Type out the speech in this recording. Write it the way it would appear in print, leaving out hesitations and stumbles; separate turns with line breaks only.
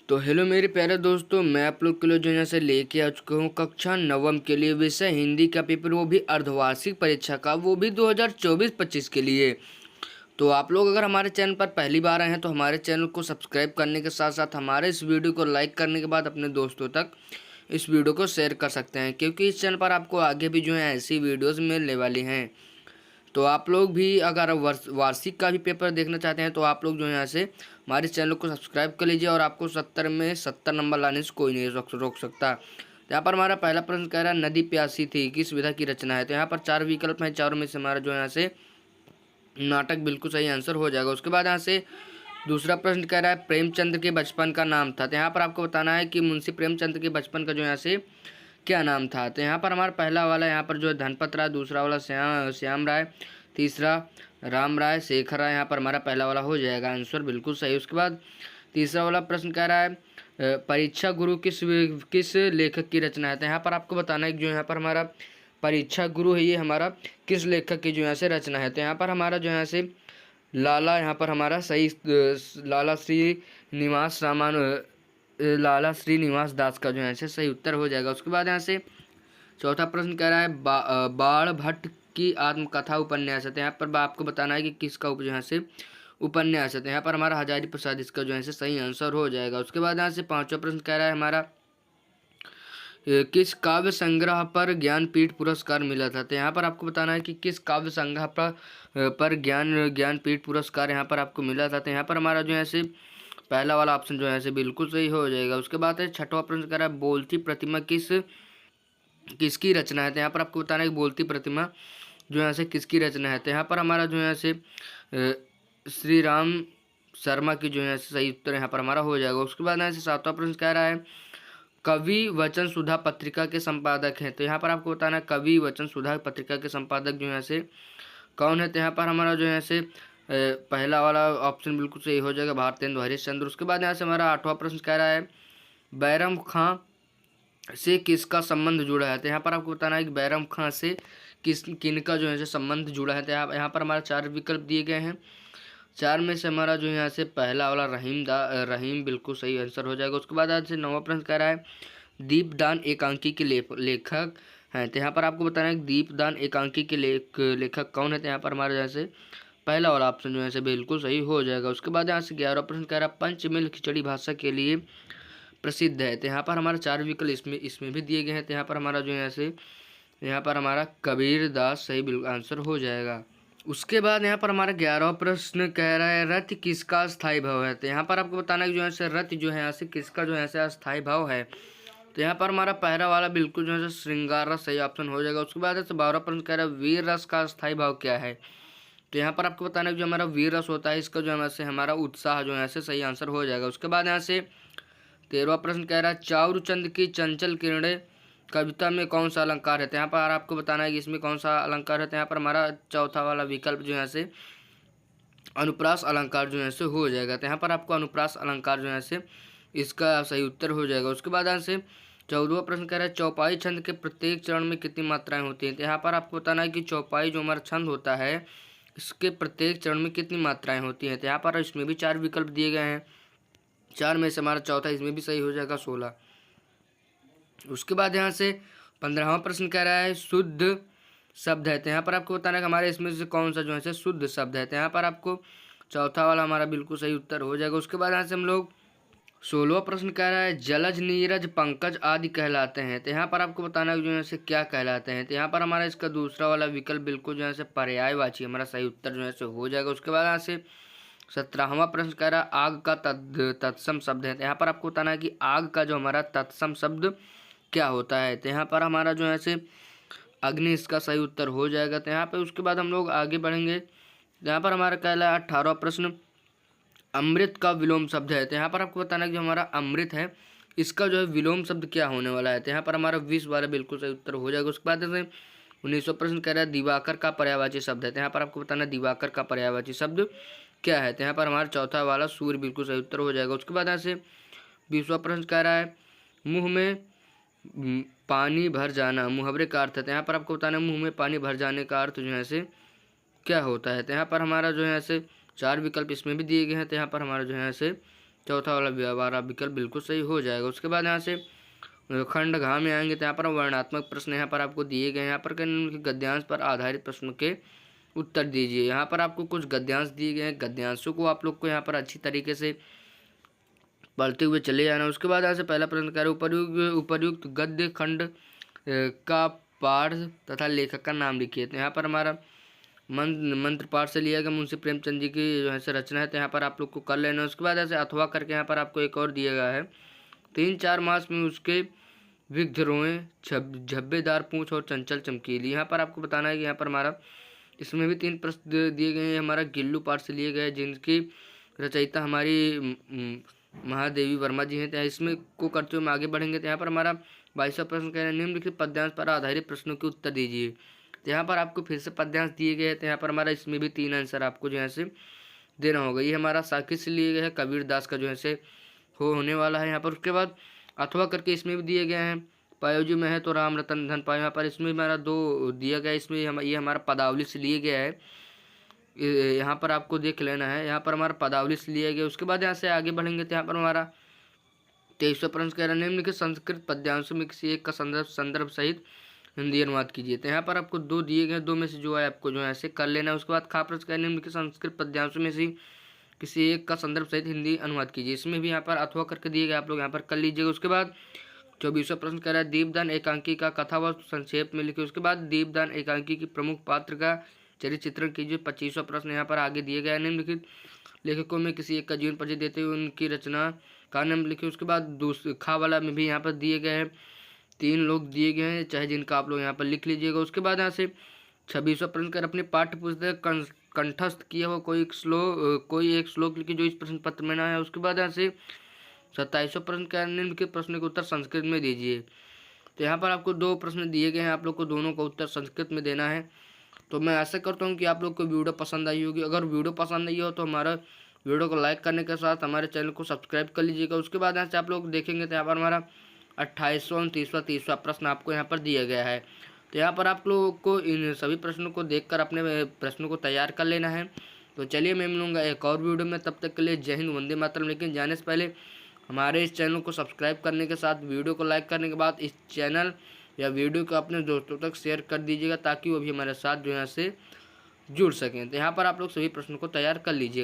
तो हेलो मेरे प्यारे दोस्तों, मैं आप लोग के लिए जो यहाँ से लेके आ चुका हूँ कक्षा नवम के लिए विषय हिंदी का पेपर, वो भी अर्धवार्षिक परीक्षा का, वो भी 2024-25 के लिए। तो आप लोग अगर हमारे चैनल पर पहली बार आए हैं तो हमारे चैनल को सब्सक्राइब करने के साथ साथ हमारे इस वीडियो को लाइक करने के बाद अपने दोस्तों तक इस वीडियो को शेयर कर सकते हैं, क्योंकि इस चैनल पर आपको आगे भी जो है ऐसी वीडियोज़ मिलने वाली हैं। तो आप लोग भी अगर वार्षिक का भी पेपर देखना चाहते हैं तो आप लोग जो है यहाँ से हमारे चैनल को सब्सक्राइब कर लीजिए, और आपको 70 में 70 नंबर लाने से कोई नहीं रोक सकता। यहाँ पर हमारा पहला प्रश्न कह रहा है, नदी प्यासी थी किस विधा की रचना है। तो यहाँ पर 4 विकल्प हैं, चारों में से हमारा जो है यहाँ से नाटक बिल्कुल सही आंसर हो जाएगा। उसके बाद यहाँ से दूसरा प्रश्न कह रहा है, प्रेमचंद के बचपन का नाम था। तो यहाँ पर आपको बताना है कि मुंशी प्रेमचंद के बचपन का जो यहाँ से क्या नाम था। तो यहाँ पर हमारा पहला वाला यहाँ पर जो है धनपत राय, दूसरा वाला श्याम राय, तीसरा राम राय, शेखर राय। यहाँ पर हमारा पहला वाला हो जाएगा आंसर बिल्कुल सही। उसके बाद तीसरा वाला प्रश्न कह रहा है, परीक्षा गुरु किस लेखक की रचना है। तो यहाँ पर आपको बताना है कि जो यहाँ पर हमारा परीक्षा गुरु है ये हमारा किस लेखक की जो यहाँ से रचना है। तो यहाँ पर हमारा जो यहाँ से यहाँ पर हमारा सही लाला श्रीनिवास दास का जो है से सही उत्तर हो जाएगा। उसके बाद यहाँ से चौथा प्रश्न कह रहा है, बाण भट्ट की आत्मकथा उपन्यास है। तो यहाँ पर आपको बताना है कि किसका जो है से उपन्यास है। तो यहाँ पर हमारा हजारी प्रसाद इसका जो है से सही आंसर हो जाएगा। उसके बाद यहाँ से पांचवा प्रश्न कह रहा है हमारा, किस काव्य संग्रह पर ज्ञानपीठ पुरस्कार मिला था। तो यहाँ पर आपको बताना है कि किस काव्य संग्रह पर ज्ञानपीठ पुरस्कार यहाँ पर आपको मिला था। तो यहाँ पर हमारा जो है से पहला वाला ऑप्शन जो है से बिल्कुल सही हो जाएगा। उसके बाद है छठवां प्रश्न कह रहा है, बोलती प्रतिमा किसकी रचना है। तो यहाँ पर आपको बताना है कि बोलती प्रतिमा जो यहाँ से किसकी रचना है। तो यहाँ पर हमारा जो है से श्री राम शर्मा की जो है सही उत्तर यहाँ पर हमारा हो जाएगा। उसके बाद यहाँ से सातवां प्रश्न कह रहा है, कवि वचन सुधा पत्रिका के संपादक हैं। तो यहाँ पर आपको बताना है कवि वचन सुधा पत्रिका के संपादक जो है से कौन है। तो यहाँ पर हमारा जो है से पहला वाला ऑप्शन बिल्कुल सही हो जाएगा, भारतेंदु हरिश्चंद्र। उसके बाद यहाँ से हमारा आठवां प्रश्न कह रहा है, बैरम खां से किसका संबंध जुड़ा है। तो यहाँ पर आपको बताना है कि बैरम खां से किनका जो है से संबंध जुड़ा है। तो यहाँ पर हमारा 4 विकल्प दिए गए हैं, 4 में से हमारा जो यहाँ से पहला वाला रहीम बिल्कुल सही आंसर हो जाएगा। उसके बाद आज से 9वां प्रश्न कह रहा है, दीपदान एकांकी के लेखक हैं। तो यहाँ पर आपको बताना है कि दीपदान एकांकी के लेखक कौन है। तो यहाँ पर हमारा जैसे पहला वाला ऑप्शन जो है बिल्कुल सही हो जाएगा। उसके बाद यहाँ से 11वां प्रश्न कह रहा है, पंचमेल खिचड़ी भाषा के लिए प्रसिद्ध है। तो यहाँ पर हमारा 4 विकल्प इसमें भी दिए गए हैं। तो यहाँ पर हमारा जो है यहाँ पर हमारा कबीर दास सही बिल्कुल आंसर हो जाएगा। उसके बाद यहाँ पर हमारा 11वां प्रश्न कह रहा है, रथ किसका स्थायी भाव है। तो यहाँ पर आपको बताना है कि जो है रथ जो है यहाँ से किसका जो है अस्थायी भाव है। तो यहाँ पर हमारा पहला वाला बिल्कुल जो है श्रृंगार रस सही ऑप्शन हो जाएगा। उसके बाद 12वां प्रश्न कह रहा है, वीर रस का स्थायी भाव क्या है। तो यहाँ पर आपको बताना है कि जो हमारा वीर रस होता है इसका जो है हमारा उत्साह जो है सही आंसर हो जाएगा। उसके बाद यहाँ से 13वां प्रश्न कह रहा है, चाउरचंद की चंचल किरणें कविता में कौन सा अलंकार है। तो यहाँ पर आपको बताना है कि इसमें कौन सा अलंकार है। तो यहाँ पर हमारा चौथा वाला विकल्प जो है अनुप्रास अलंकार जो है हो जाएगा। तो यहाँ पर आपको अनुप्रास अलंकार जो है इसका सही उत्तर हो जाएगा। उसके बाद यहाँ से 14वां प्रश्न कह रहा है, चौपाई छंद के प्रत्येक चरण में कितनी मात्राएं होती हैं। तो यहाँ पर आपको बताना है कि चौपाई जो हमारा छंद होता है इसके प्रत्येक चरण में कितनी मात्राएं होती हैं। तो यहाँ पर इसमें भी 4 विकल्प दिए गए हैं, 4 में से हमारा चौथा इसमें भी सही हो जाएगा, 16। उसके बाद यहाँ से 15वां प्रश्न कह रहा है, शुद्ध शब्द है। तो यहाँ पर आपको बताना है कि हमारे इसमें से कौन सा जो है शुद्ध शब्द है। तो यहाँ पर आपको चौथा वाला हमारा बिल्कुल सही उत्तर हो जाएगा। उसके बाद यहाँ से हम लोग 16वां प्रश्न कह रहा है, जलज नीरज पंकज आदि कहलाते हैं। तो यहाँ पर आपको बताना है जो है क्या कहलाते हैं। तो यहाँ पर हमारा इसका दूसरा वाला विकल्प बिल्कुल जो है पर्यायवाची हमारा सही उत्तर जो है हो जाएगा। उसके बाद यहाँ से 17वां प्रश्न कह रहा है, आग का तत्सम शब्द है। तो यहाँ पर आपको बताना है कि आग का जो हमारा तत्सम शब्द क्या होता है। तो यहाँ पर हमारा जो है अग्नि इसका सही उत्तर हो जाएगा। तो यहाँ पे उसके बाद हम लोग आगे बढ़ेंगे। यहाँ पर हमारा कह रहा है 18वां प्रश्न, अमृत का विलोम शब्द है। तो यहाँ पर आपको बताना है कि जो हमारा अमृत है इसका जो है विलोम शब्द क्या होने वाला है। तो यहाँ पर हमारा 20 वाला बिल्कुल सही उत्तर हो जाएगा। उसके बाद 19वां प्रश्न कह रहा है, दिवाकर का पर्यायवाची शब्द है। तो यहाँ पर आपको बताना है दिवाकर का पर्यायवाची शब्द क्या है। तो यहाँ पर हमारा चौथा वाला सूर्य बिल्कुल सही उत्तर हो जाएगा। उसके बाद यहाँ से 20वां प्रश्न कह रहा है, मुँह में पानी भर जाना मुहावरे का अर्थ है। तो यहाँ पर आपको बताना है मुंह में पानी भर जाने का अर्थ जो है क्या होता है। तो यहाँ पर हमारा जो है 4 विकल्प इसमें भी दिए गए हैं। तो यहाँ पर हमारा जो है चौथा वाला विकल्प बिल्कुल सही हो जाएगा। उसके बाद यहाँ से खंड घ में आएंगे तो यहाँ पर वर्णनात्मक प्रश्न यहाँ पर आपको दिए गए हैं। यहाँ पर गद्यांश पर आधारित प्रश्न के उत्तर दीजिए। यहाँ पर आपको कुछ गद्यांश दिए गए हैं, गद्यांशों को आप लोग को यहाँ पर अच्छी तरीके से पढ़ते हुए चले जाना। उसके बाद यहाँ से पहला प्रश्न कह रहे उपर्युक्त गद्य खंड का पाठ तथा लेखक का नाम लिखिए। तो यहाँ पर हमारा मंत्र पाठ से लिया गया मुंशी प्रेमचंद जी की जो है से रचना है, तो यहाँ पर आप लोग को कर लेना है। उसके बाद ऐसे अथवा करके यहाँ पर आपको एक और दिया गया है, 3-4 मास में उसके विग्ध रोएं, झब्बेदार पूंछ और चंचल चमकीली। यहाँ पर आपको बताना है कि यहाँ पर हमारा इसमें भी 3 प्रश्न दिए गए हैं, हमारा गिल्लू पाठ से लिए गए, जिनकी रचयिता हमारी महादेवी वर्मा जी हैं। तो इसमें को करते हुए हम आगे बढ़ेंगे। तो यहाँ पर हमारा 22वां प्रश्न कह रहे हैं निम्नलिखित पद्यांश पर आधारित प्रश्नों के उत्तर दीजिए। तो यहाँ पर आपको फिर से पद्यांश दिए गए हैं। तो यहाँ पर हमारा इसमें भी 3 आंसर आपको जो है से देना होगा। ये हमारा साकिब से लिए गए हैं, कबीरदास का जो है से होने वाला है यहाँ पर। उसके बाद अथवा करके इसमें भी दिए गए हैं, पायोजू में है तो राम रतन धन पायो। यहाँ पर इसमें हमारा 2 दिया गया है, इसमें ये हमारा पदावली से लिए गया है, यहाँ पर आपको देख लेना है। यहाँ पर हमारा पदावली से लिया गया। उसके बाद यहाँ से आगे बढ़ेंगे तो यहाँ पर हमारा 23वां प्रश्न कह रहा है निम्नलिखित संस्कृत पद्यांशों में किसी एक का संदर्भ सहित हिंदी अनुवाद कीजिए। तो यहाँ पर आपको 2 दिए गए, 2 में से जो है आपको जो है ऐसे कर लेना है। उसके बाद खा प्रश्न कह रहे हैं निम्नलिखित संस्कृत पद्यांशों में से किसी एक का संदर्भ सहित हिंदी अनुवाद कीजिए। इसमें भी यहाँ पर अथवा करके दिए गए, आप लोग यहाँ पर कर लीजिएगा। उसके बाद 24वां प्रश्न कह रहा है दीपदान एकांकी का कथा व संक्षेप में लिखिए। उसके बाद दीपदान एकांकी की प्रमुख पात्र का चरित्र चित्रण कीजिए। 25वां प्रश्न यहाँ पर आगे दिए गए निम्नलिखित लेखकों में किसी एक का जीवन परिचय देते हुए उनकी रचना का नाम लिखिए। उसके बाद खा वाला में भी यहाँ पर दिए गए हैं, 3 लोग दिए गए हैं, चाहे जिनका आप लोग यहाँ पर लिख लीजिएगा। उसके बाद यहाँ से 26वां प्रश्न कर अपने पाठ्य पुस्तक कंठस्थ किया हुआ कोई एक श्लोक लिखिए जो इस प्रश्न पत्र में ना है। उसके बाद यहाँ से 27वां प्रश्न का निम्नलिखित प्रश्न के उत्तर संस्कृत में दीजिए। तो यहाँ पर आपको 2 प्रश्न दिए गए हैं, आप लोग को दोनों का उत्तर संस्कृत में देना है। तो मैं ऐसा करता हूँ कि आप लोग को वीडियो पसंद आई होगी। अगर वीडियो पसंद आई हो तो हमारा वीडियो को लाइक करने के साथ हमारे चैनल को सब्सक्राइब कर लीजिएगा। उसके बाद यहाँ से आप लोग देखेंगे तो यहाँ पर हमारा 28वां 29वां प्रश्न आपको यहाँ पर दिया गया है। तो यहाँ पर आप लोगों को इन सभी प्रश्नों को देखकर अपने प्रश्नों को तैयार कर लेना है। तो चलिए मैं मिलूँगा एक और वीडियो में, तब तक के लिए जय हिंद, वंदे मातरम। लेकिन जाने से पहले हमारे इस चैनल को सब्सक्राइब करने के साथ वीडियो को लाइक करने के बाद इस चैनल या वीडियो को अपने दोस्तों तक शेयर कर दीजिएगा, ताकि वो भी हमारे साथ जो है से जुड़ सकें। तो यहाँ पर आप लोग सभी प्रश्नों को तैयार कर लीजिएगा।